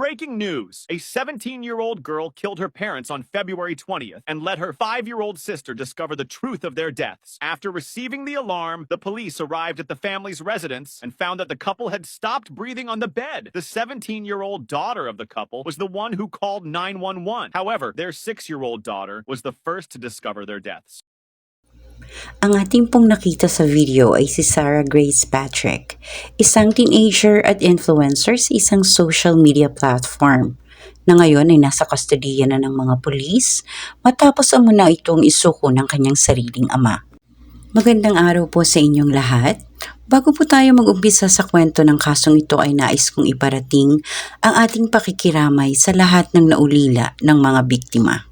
Breaking news! A 17-year-old girl killed her parents on February 20th and let her 5-year-old sister discover the truth of their deaths. After receiving the alarm, the police arrived at the family's residence and found that the couple had stopped breathing on the bed. The 17-year-old daughter of the couple was the one who called 911. However, their 6-year-old daughter was the first to discover their deaths. Ang ating pong nakita sa video ay si Sarah Grace Patrick, isang teenager at influencer sa isang social media platform na ngayon ay nasa kustodiya na ng mga pulis matapos umuna itong isuko ng kanyang sariling ama. Magandang araw po sa inyong lahat. Bago po tayo mag-umpisa sa kwento ng kasong ito ay nais kong iparating ang ating pakikiramay sa lahat ng naulila ng mga biktima.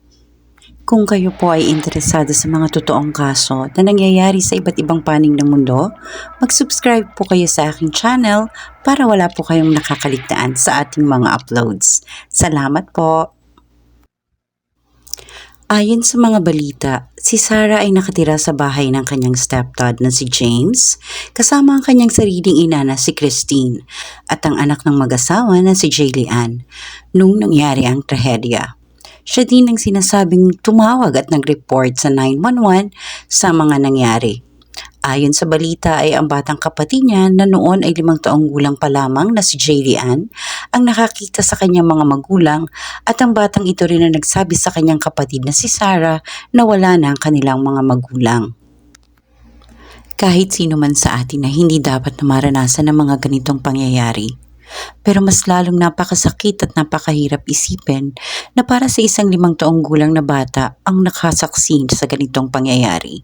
Kung kayo po ay interesado sa mga totoong kaso na nangyayari sa iba't ibang panig ng mundo, mag-subscribe po kayo sa aking channel para wala po kayong nakakaligtaan sa ating mga uploads. Salamat po! Ayon sa mga balita, si Sarah ay nakatira sa bahay ng kanyang stepdad na si James, kasama ang kanyang sariling ina na si Christine at ang anak ng mag-asawa na si Jaylee Ann nung nangyari ang trahedya. Siya din ang sinasabing tumawag at nag-report sa 911 sa mga nangyari. Ayon sa balita ay ang batang kapatid niya na noon ay 5 taong gulang pa lamang na si Jaylee Ann ang nakakita sa kanyang mga magulang at ang batang ito rin na nagsabi sa kanyang kapatid na si Sarah na wala na ang kanilang mga magulang. Kahit sino man sa atin na hindi dapat na maranasan ng mga ganitong pangyayari. Pero mas lalong napakasakit at napakahirap isipin na para sa isang 5 taong gulang na bata ang nakasaksi sa ganitong pangyayari.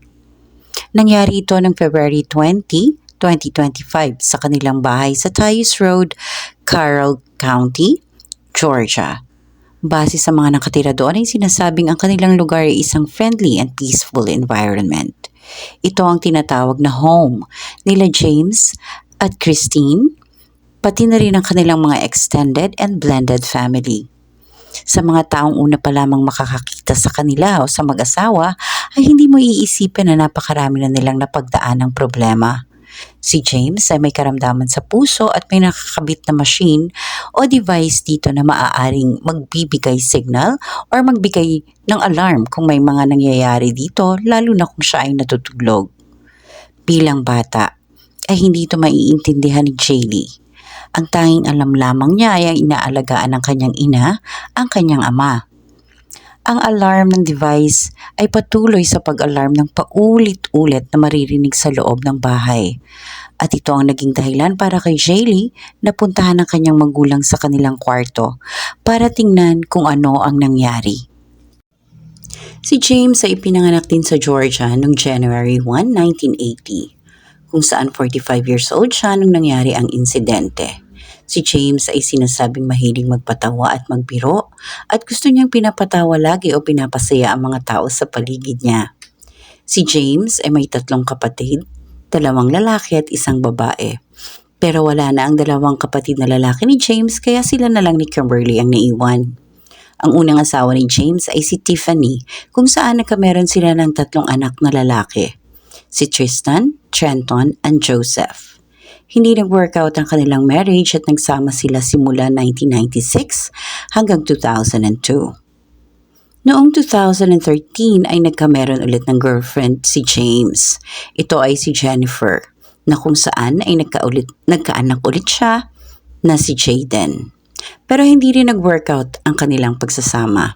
Nangyari ito noong February 20, 2025 sa kanilang bahay sa Tyus Road, Carroll County, Georgia. Base sa mga nakatira doon ay sinasabing ang kanilang lugar ay isang friendly and peaceful environment. Ito ang tinatawag na home nila James at Christine, pati na rin ang kanilang mga extended and blended family. Sa mga taong una pa lamang makakakita sa kanila o sa mag-asawa ay hindi mo iisipin na napakarami na nilang napagdaan ng problema. Si James ay may karamdaman sa puso at may nakakabit na machine o device dito na maaaring magbibigay signal or magbigay ng alarm kung may mga nangyayari dito lalo na kung siya ay natutulog. Bilang bata ay hindi ito maiintindihan ni Jaylee. Ang tanging alam lamang niya ay ang inaalagaan ng kanyang ina, ang kanyang ama. Ang alarm ng device ay patuloy sa pag-alarm ng paulit-ulit na maririnig sa loob ng bahay. At ito ang naging dahilan para kay Jaylee na puntahan ng kanyang magulang sa kanilang kwarto para tingnan kung ano ang nangyari. Si James ay ipinanganak din sa Georgia noong January 1, 1980. Kung saan 45 years old siya nung nangyari ang insidente. Si James ay sinasabing mahilig magpatawa at magbiro at gusto niyang pinapatawa lagi o pinapasaya ang mga tao sa paligid niya. Si James ay may 3 kapatid, 2 lalaki at 1 babae. Pero wala na ang 2 kapatid na lalaki ni James kaya sila na lang ni Kimberly ang naiwan. Ang unang asawa ni James ay si Tiffany kung saan nagkameron sila ng 3 anak na lalaki. Si Tristan, Trenton, and Joseph. Hindi nag-workout ang kanilang marriage at nagsama sila simula 1996 hanggang 2002. Noong 2013 ay nagkameron ulit ng girlfriend si James. Ito ay si Jennifer, na kung saan ay nagkaanak ulit siya na si Jaden. Pero hindi rin nag-workout ang kanilang pagsasama.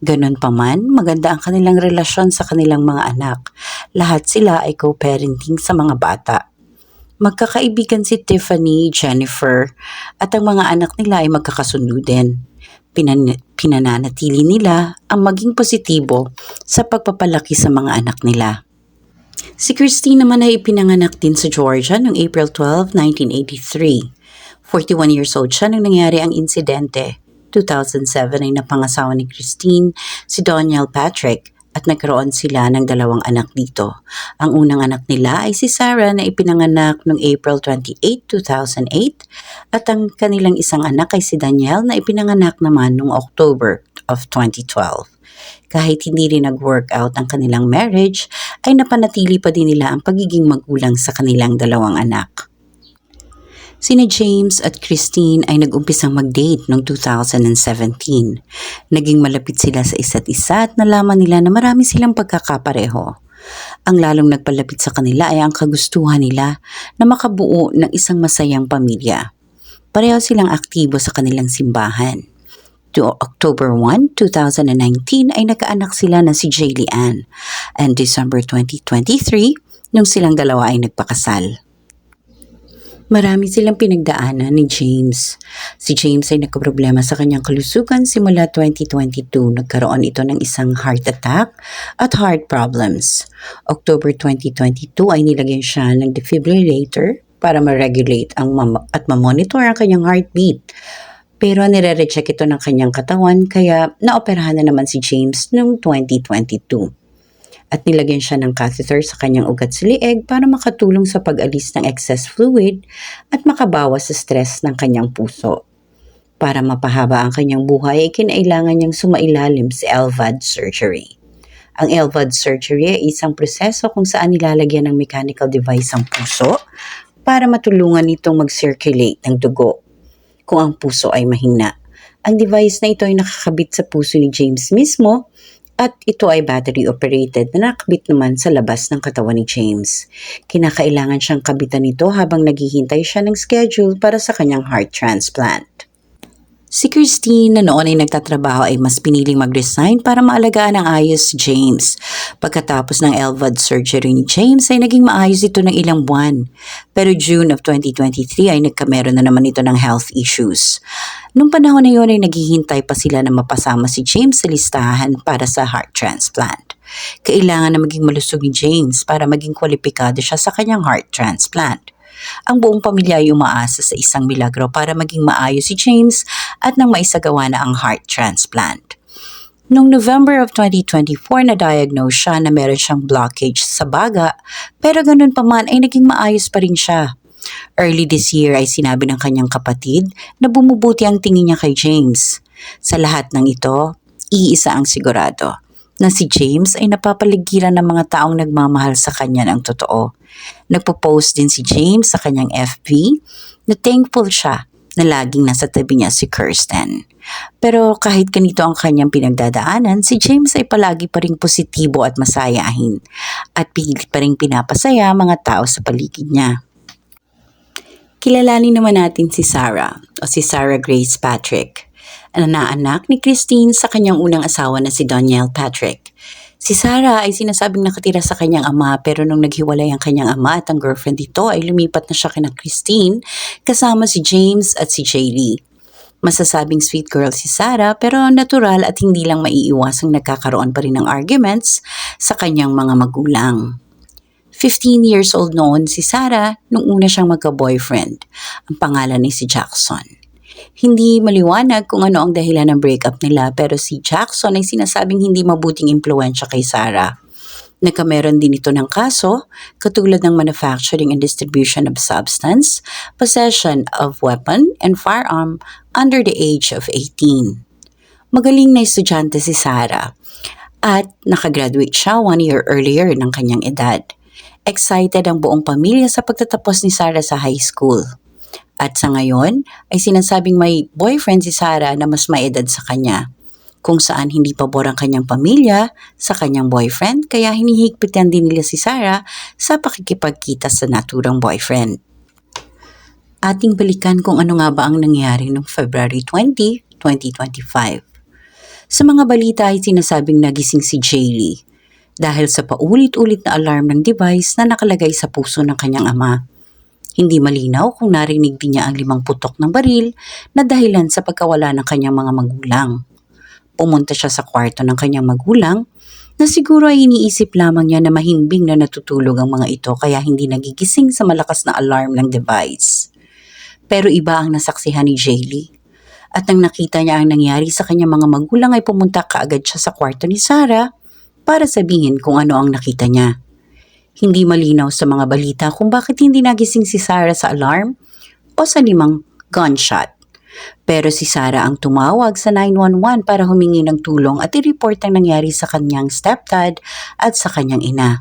Ganon pa man, maganda ang kanilang relasyon sa kanilang mga anak. Lahat sila ay co-parenting sa mga bata. Magkakaibigan si Tiffany, Jennifer, at ang mga anak nila ay magkakasundo din. Pinananatili nila ang maging positibo sa pagpapalaki sa mga anak nila. Si Christine naman ay ipinanganak din sa Georgia noong April 12, 1983. 41 years old siya nang nangyari ang insidente. 2007 ay napangasawa ni Christine si Daniel Patrick at nagkaroon sila ng 2 anak dito. Ang unang anak nila ay si Sarah na ipinanganak noong April 28, 2008 at ang kanilang isang anak ay si Daniel na ipinanganak naman noong October of 2012. Kahit hindi rin nag-workout ang kanilang marriage, ay napanatili pa din nila ang pagiging magulang sa kanilang 2 anak. Sina James at Christine ay nag-umpisang mag-date noong 2017. Naging malapit sila sa isa't isa at nalaman nila na marami silang pagkakapareho. Ang lalong nagpalapit sa kanila ay ang kagustuhan nila na makabuo ng isang masayang pamilya. Pareho silang aktibo sa kanilang simbahan. To October 1, 2019 ay nagkaanak sila na si Jaylee Ann, and December 2023 nung silang dalawa ay nagpakasal. Marami silang pinagdaanan ni James. Si James ay nagkaproblema sa kanyang kalusugan simula 2022. Nagkaroon ito ng isang heart attack at heart problems. October 2022 ay nilagyan siya ng defibrillator para ma-regulate at ma-monitor ang kanyang heartbeat. Pero nire-reject ito ng kanyang katawan kaya naoperahan na naman si James noong 2022. At nilagyan siya ng catheter sa kanyang ugat sa lieg para makatulong sa pag-alis ng excess fluid at makabawas sa stress ng kanyang puso. Para mapahaba ang kanyang buhay ay kinailangan niyang sumailalim sa LVAD surgery. Ang LVAD surgery ay isang proseso kung saan nilalagyan ng mechanical device ang puso para matulungan itong mag-circulate ng dugo kung ang puso ay mahina. Ang device na ito ay nakakabit sa puso ni James mismo at ito ay battery-operated na nakabit naman sa labas ng katawan ni James. Kinakailangan siyang kabitan nito habang naghihintay siya ng schedule para sa kanyang heart transplant. Si Christine na noon ay nagtatrabaho ay mas piniling mag-resign para maalagaan ng ayos si James. Pagkatapos ng LVAD surgery ni James ay naging maayos ito ng ilang buwan. Pero June of 2023 ay nagkameron na naman ito ng health issues. Nung panahon na yun ay naghihintay pa sila na mapasama si James sa listahan para sa heart transplant. Kailangan na maging malusog ni James para maging kwalipikado siya sa kanyang heart transplant. Ang buong pamilya ay umaasa sa isang milagro para maging maayos si James at nang maisagawa na ang heart transplant. Noong November of 2024, na-diagnose siya na meron siyang blockage sa baga, pero ganun pa man ay naging maayos pa rin siya. Early this year ay sinabi ng kanyang kapatid na bumubuti ang tingin niya kay James. Sa lahat ng ito, iisa ang sigurado, na si James ay napapaligiran ng mga taong nagmamahal sa kanya ng totoo. Nagpo-post din si James sa kanyang FB na thankful siya na laging nasa tabi niya si Kirsten. Pero kahit ganito ang kanyang pinagdadaanan, si James ay palagi pa ring positibo at masayahin at pilit pa ring pinapasaya ang mga tao sa paligid niya. Kilalanin naman natin si Sarah o si Sarah Grace Patrick, ang naanak ni Christine sa kanyang unang asawa na si Danielle Patrick. Si Sarah ay sinasabing nakatira sa kanyang ama pero nung naghiwalay ang kanyang ama at ang girlfriend dito ay lumipat na siya kina Christine kasama si James at si Jaylee. Masasabing sweet girl si Sarah pero natural at hindi lang maiiwasang nagkakaroon pa rin ng arguments sa kanyang mga magulang. 15 years old noon si Sarah nung una siyang magka-boyfriend. Ang pangalan ay si Jackson. Hindi maliwanag kung ano ang dahilan ng breakup nila pero si Jackson ay sinasabing hindi mabuting impluwensya kay Sarah. Nagkameron din ito ng kaso katulad ng manufacturing and distribution of substance, possession of weapon and firearm under the age of 18. Magaling na estudyante si Sarah at nakagraduate siya 1 year earlier ng kanyang edad. Excited ang buong pamilya sa pagtatapos ni Sarah sa high school. At sa ngayon ay sinasabing may boyfriend si Sarah na mas maedad sa kanya, kung saan hindi pabor ang kanyang pamilya sa kanyang boyfriend kaya hinihigpitan din nila si Sarah sa pakikipagkita sa naturang boyfriend. Ating balikan kung ano nga ba ang nangyari noong February 20, 2025. Sa mga balita ay sinasabing nagising si Jaylee dahil sa paulit-ulit na alarm ng device na nakalagay sa puso ng kanyang ama. Hindi malinaw kung narinig din niya ang 5 putok ng baril na dahilan sa pagkawala ng kanyang mga magulang. Pumunta siya sa kwarto ng kanyang magulang na siguro ay iniisip lamang niya na mahimbing na natutulog ang mga ito kaya hindi nagigising sa malakas na alarm ng device. Pero iba ang nasaksihan ni Jaylee. At nang nakita niya ang nangyari sa kanyang mga magulang ay pumunta kaagad siya sa kwarto ni Sarah para sabihin kung ano ang nakita niya. Hindi malinaw sa mga balita kung bakit hindi nagising si Sarah sa alarm o sa 5 gunshot. Pero si Sarah ang tumawag sa 911 para humingi ng tulong at i-report ang nangyari sa kanyang stepdad at sa kanyang ina.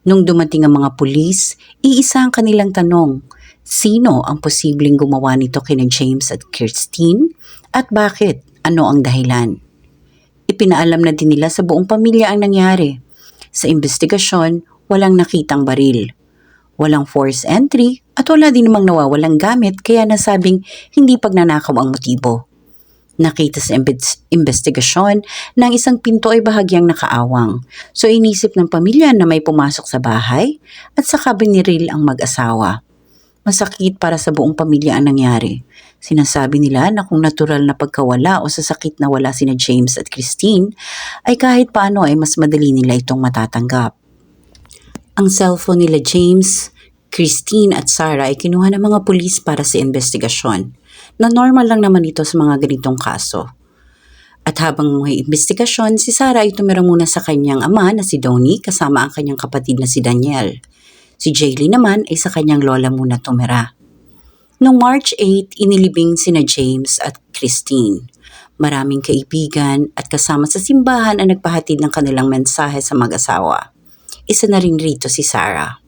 Nung dumating ang mga pulis, iisa ang kanilang tanong, Sino ang posibleng gumawa nito kina James at Christine? At bakit? Ano ang dahilan? Ipinaalam na din nila sa buong pamilya ang nangyari. Sa investigasyon, walang nakitang baril. Walang forced entry at wala din namang nawawalang gamit kaya nasabing hindi pagnanakaw ang motibo. Nakita sa investigasyon na ang isang pinto ay bahagyang nakaawang. So inisip ng pamilya na may pumasok sa bahay at saka biniril ang mag-asawa. Masakit para sa buong pamilya ang nangyari. Sinasabi nila na kung natural na pagkawala o sa sakit na wala sina James at Christine ay kahit paano ay mas madali nila itong matatanggap. Ang cellphone nila James, Christine at Sarah ay kinuha ng mga pulis para sa investigasyon. Na normal lang naman ito sa mga ganitong kaso. At habang may investigasyon, si Sarah ay tumira muna sa kanyang ama na si Donnie kasama ang kanyang kapatid na si Daniel. Si Jaylee naman ay sa kanyang lola muna tumira. Noong March 8, inilibing sina James at Christine. Maraming kaibigan at kasama sa simbahan ang nagpahatid ng kanilang mensahe sa mag-asawa. Isa na rin rito si Sarah.